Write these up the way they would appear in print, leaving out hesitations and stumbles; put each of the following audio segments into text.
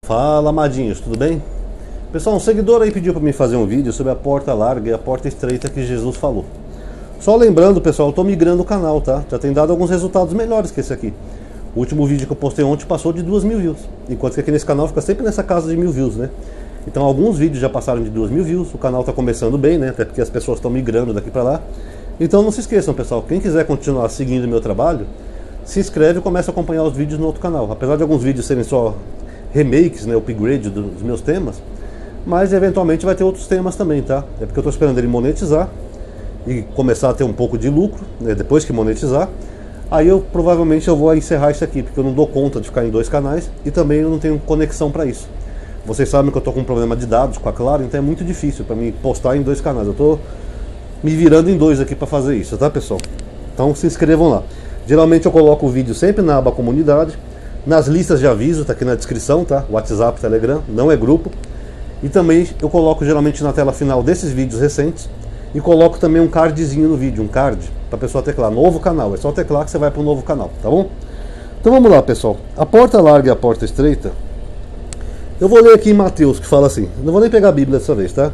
Fala, amadinhos, tudo bem? Pessoal, um seguidor aí pediu para mim fazer um vídeo sobre a porta larga e a porta estreita que Jesus falou. Só lembrando, pessoal, eu estou migrando o canal, tá? Já tem dado alguns resultados melhores que esse aqui. O último vídeo que eu postei ontem passou de 2.000 views. Enquanto que aqui nesse canal fica sempre nessa casa de 1.000 views, né? Então alguns vídeos já passaram de 2.000 views, o canal está começando bem, né? Até porque as pessoas estão migrando daqui para lá. Então não se esqueçam, pessoal, quem quiser continuar seguindo o meu trabalho, se inscreve e começa a acompanhar os vídeos no outro canal. Apesar de alguns vídeos serem só remakes, né, upgrade dos meus temas, mas eventualmente vai ter outros temas também, tá? É porque eu estou esperando ele monetizar e começar a ter um pouco de lucro, né, depois que monetizar. Aí eu provavelmente vou encerrar isso aqui, porque eu não dou conta de ficar em dois canais e também eu não tenho conexão para isso. Vocês sabem que eu estou com um problema de dados com a Claro, então é muito difícil para mim postar em dois canais. Eu estou me virando em dois aqui para fazer isso, tá, pessoal? Então se inscrevam lá. Geralmente eu coloco o vídeo sempre na aba comunidade, nas listas de aviso, tá aqui na descrição, tá? WhatsApp, Telegram, não é grupo. E também eu coloco geralmente na tela final desses vídeos recentes e coloco também um cardzinho no vídeo, um card, para a pessoa teclar novo canal. É só teclar que você vai para o novo canal, tá bom? Então vamos lá, pessoal. A porta larga e a porta estreita. Eu vou ler aqui em Mateus, que fala assim, não vou nem pegar a Bíblia dessa vez, tá?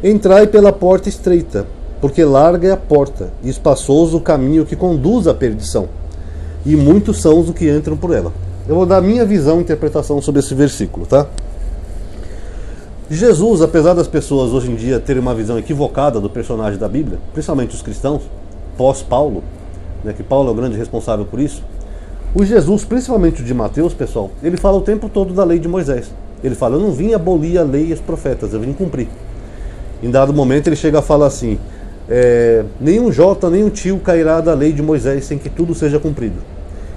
Entrai pela porta estreita, porque larga é a porta, e espaçoso o caminho que conduz à perdição, e muitos são os que entram por ela. Eu vou dar a minha visão e interpretação sobre esse versículo, tá? Jesus, apesar das pessoas hoje em dia terem uma visão equivocada do personagem da Bíblia, principalmente os cristãos, pós-Paulo, né, que Paulo é o grande responsável por isso, o Jesus, principalmente o de Mateus, pessoal, ele fala o tempo todo da lei de Moisés. Ele fala, eu não vim abolir a lei e os profetas, eu vim cumprir. Em dado momento ele chega a falar assim, nenhum jota, nem um tio cairá da lei de Moisés sem que tudo seja cumprido.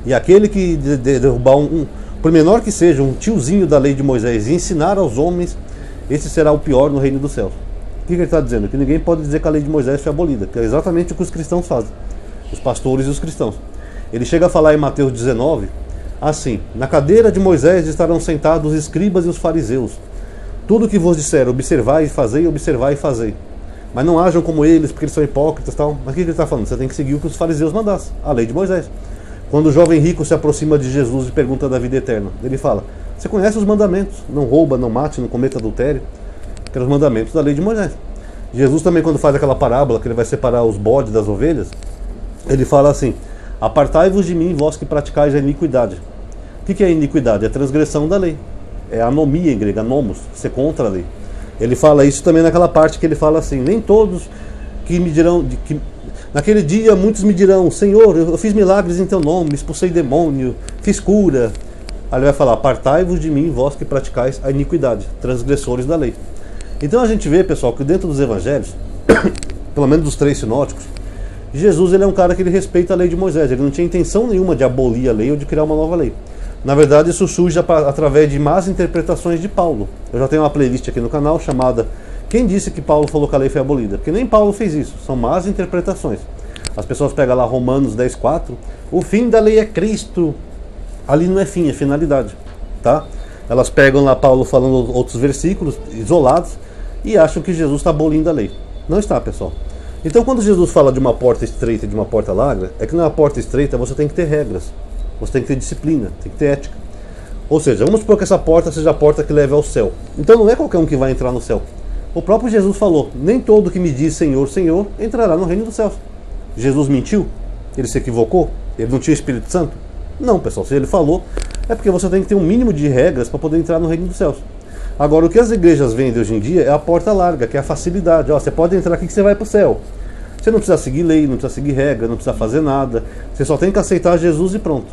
E aquele que derrubar por menor que seja, um tiozinho da lei de Moisés e ensinar aos homens, esse será o pior no reino dos céus. O que ele está dizendo? Que ninguém pode dizer que a lei de Moisés foi abolida, que é exatamente o que os cristãos fazem, os pastores e os cristãos. Ele chega a falar em Mateus 19, assim, na cadeira de Moisés estarão sentados os escribas e os fariseus. Tudo o que vos disser, observai e fazei. Mas não hajam como eles, porque eles são hipócritas e tal. Mas o que ele está falando? Você tem que seguir o que os fariseus mandassem, a lei de Moisés. Quando o jovem rico se aproxima de Jesus e pergunta da vida eterna, ele fala, você conhece os mandamentos, não rouba, não mate, não cometa adultério, que eram os mandamentos da lei de Moisés. Jesus também, quando faz aquela parábola, que ele vai separar os bodes das ovelhas, ele fala assim, apartai-vos de mim, vós que praticais a iniquidade. O que é iniquidade? É a transgressão da lei, é a anomia em grego, anomos, ser contra a lei. Ele fala isso também naquela parte que ele fala assim, nem todos que me dirão, naquele dia muitos me dirão, Senhor, eu fiz milagres em teu nome, expulsei demônio, fiz cura. Aí ele vai falar, apartai-vos de mim, vós que praticais a iniquidade, transgressores da lei. Então a gente vê, pessoal, que dentro dos evangelhos, pelo menos dos 3 sinóticos, Jesus ele é um cara que ele respeita a lei de Moisés, ele não tinha intenção nenhuma de abolir a lei ou de criar uma nova lei. Na verdade isso surge através de más interpretações de Paulo. Eu já tenho uma playlist aqui no canal chamada Quem disse que Paulo falou que a lei foi abolida? Porque nem Paulo fez isso, são más interpretações. As pessoas pegam lá Romanos 10:4, o fim da lei é Cristo. Ali não é fim, é finalidade, tá? Elas pegam lá Paulo falando outros versículos isolados e acham que Jesus está abolindo a lei. Não está, pessoal. Então quando Jesus fala de uma porta estreita e de uma porta larga, é que na porta estreita você tem que ter regras, você tem que ter disciplina, tem que ter ética. Ou seja, vamos supor que essa porta seja a porta que leve ao céu. Então não é qualquer um que vai entrar no céu. O próprio Jesus falou, nem todo que me diz Senhor, Senhor, entrará no reino dos céus. Jesus mentiu? Ele se equivocou? Ele não tinha Espírito Santo? Não, pessoal, se ele falou, é porque você tem que ter um mínimo de regras para poder entrar no reino dos céus. Agora, o que as igrejas vendem hoje em dia é a porta larga, que é a facilidade. Ó, você pode entrar aqui que você vai para o céu. Você não precisa seguir lei, não precisa seguir regra, não precisa fazer nada. Você só tem que aceitar Jesus e pronto.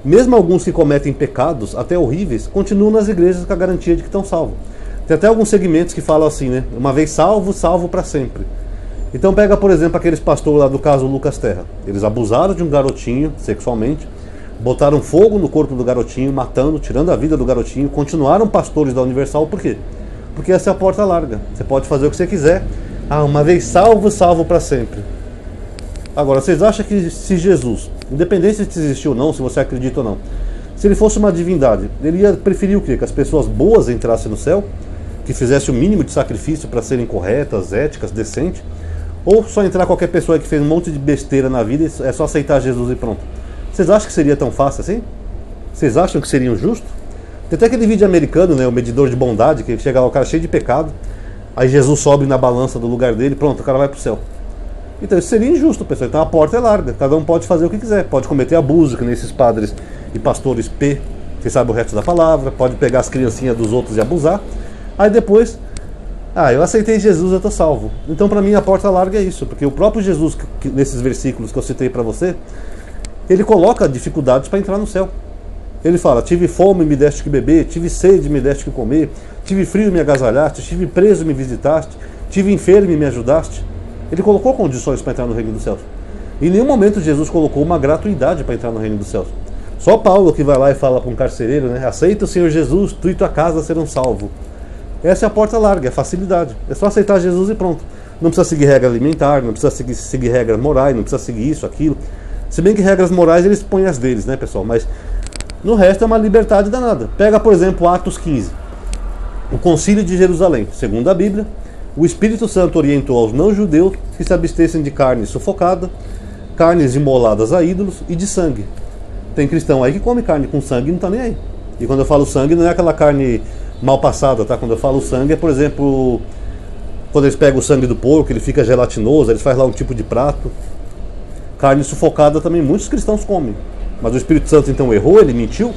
Mesmo alguns que cometem pecados, até horríveis, continuam nas igrejas com a garantia de que estão salvos. Tem até alguns segmentos que falam assim, né? Uma vez salvo, salvo para sempre. Então pega, por exemplo, aqueles pastores lá do caso Lucas Terra. Eles abusaram de um garotinho sexualmente, botaram fogo no corpo do garotinho, matando, tirando a vida do garotinho, continuaram pastores da Universal, por quê? Porque essa é a porta larga, você pode fazer o que você quiser, uma vez salvo, salvo para sempre. Agora, vocês acham que se Jesus, independente de se existir ou não, se você acredita ou não, se ele fosse uma divindade, ele ia preferir o quê? Que as pessoas boas entrassem no céu, que fizesse o mínimo de sacrifício para serem corretas, éticas, decentes, ou só entrar qualquer pessoa que fez um monte de besteira na vida e é só aceitar Jesus e pronto? Vocês acham que seria tão fácil assim? Vocês acham que seria justo? Tem até aquele vídeo americano, né, o medidor de bondade, que chega lá o cara cheio de pecado, aí Jesus sobe na balança do lugar dele, pronto, o cara vai pro céu. Então isso seria injusto, pessoal. Então a porta é larga, cada um pode fazer o que quiser, pode cometer abuso, que nem esses padres e pastores P, que sabem o resto da palavra, pode pegar as criancinhas dos outros e abusar, aí depois, eu aceitei Jesus, eu estou salvo. Então para mim a porta larga é isso, porque o próprio Jesus, nesses versículos que eu citei para você, ele coloca dificuldades para entrar no céu. Ele fala: tive fome, me deste que beber, tive sede, me deste que comer, tive frio, me agasalhaste, tive preso, me visitaste, tive enfermo e me ajudaste. Ele colocou condições para entrar no reino dos céus. Em nenhum momento Jesus colocou uma gratuidade para entrar no reino dos céus. Só Paulo que vai lá e fala para um carcereiro, né? Aceita o Senhor Jesus, tu e tua casa serão salvos. Essa é a porta larga, é facilidade. É só aceitar Jesus e pronto. Não precisa seguir regra alimentar, não precisa seguir regras morais, não precisa seguir isso, aquilo. Se bem que regras morais eles põem as deles, né, pessoal? Mas no resto é uma liberdade danada. Pega, por exemplo, Atos 15. O Concílio de Jerusalém. Segundo a Bíblia, o Espírito Santo orientou aos não-judeus que se abstessem de carne sufocada, carnes imoladas a ídolos e de sangue. Tem cristão aí que come carne com sangue e não está nem aí. E quando eu falo sangue, não é aquela carne mal passada, tá? Quando eu falo sangue é, por exemplo, quando eles pegam o sangue do porco, ele fica gelatinoso, eles fazem lá um tipo de prato. Carne sufocada também muitos cristãos comem. Mas o Espírito Santo então errou, ele mentiu,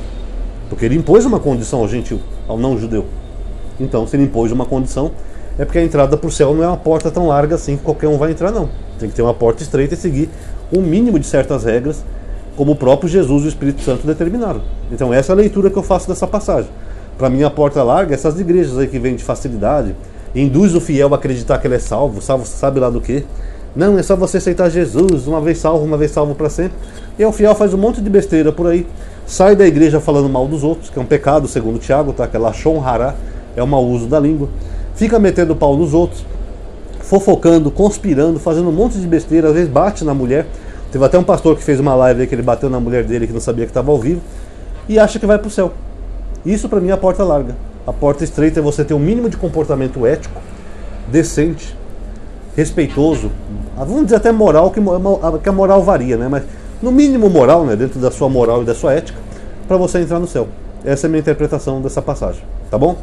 porque ele impôs uma condição ao gentil, ao não-judeu. Então, se ele impôs uma condição, é porque a entrada para o céu não é uma porta tão larga assim que qualquer um vai entrar, não. Tem que ter uma porta estreita e seguir um mínimo de certas regras, como o próprio Jesus e o Espírito Santo determinaram. Então essa é a leitura que eu faço dessa passagem. Para mim a porta larga é essas igrejas aí que vêm de facilidade, induz o fiel a acreditar que ele é salvo, sabe lá do que. Não, é só você aceitar Jesus, uma vez salvo para sempre. E o fiel faz um monte de besteira por aí, sai da igreja falando mal dos outros, que é um pecado, segundo Tiago, tá? Que é lashon hará, é o mau uso da língua. Fica metendo pau nos outros, fofocando, conspirando, fazendo um monte de besteira, às vezes bate na mulher. Teve até um pastor que fez uma live aí que ele bateu na mulher dele que não sabia que estava ao vivo e acha que vai para o céu. Isso para mim é a porta larga. A porta estreita é você ter um mínimo de comportamento ético, decente, respeitoso, vamos dizer até moral, que a moral varia, né? Mas no mínimo moral, né? Dentro da sua moral e da sua ética, para você entrar no céu. Essa é a minha interpretação dessa passagem, tá bom?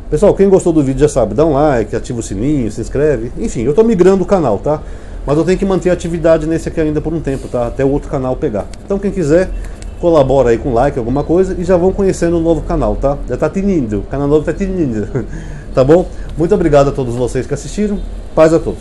Pessoal, quem gostou do vídeo já sabe, dá um like, ativa o sininho, se inscreve. Enfim, eu estou migrando o canal, tá? Mas eu tenho que manter a atividade nesse aqui ainda por um tempo, tá? Até o outro canal pegar. Então quem quiser, colabora aí com like, alguma coisa, e já vão conhecendo o novo canal, tá? Já tá tinindo, o canal novo tá tinindo. Tá bom? Muito obrigado a todos vocês que assistiram. Paz a todos.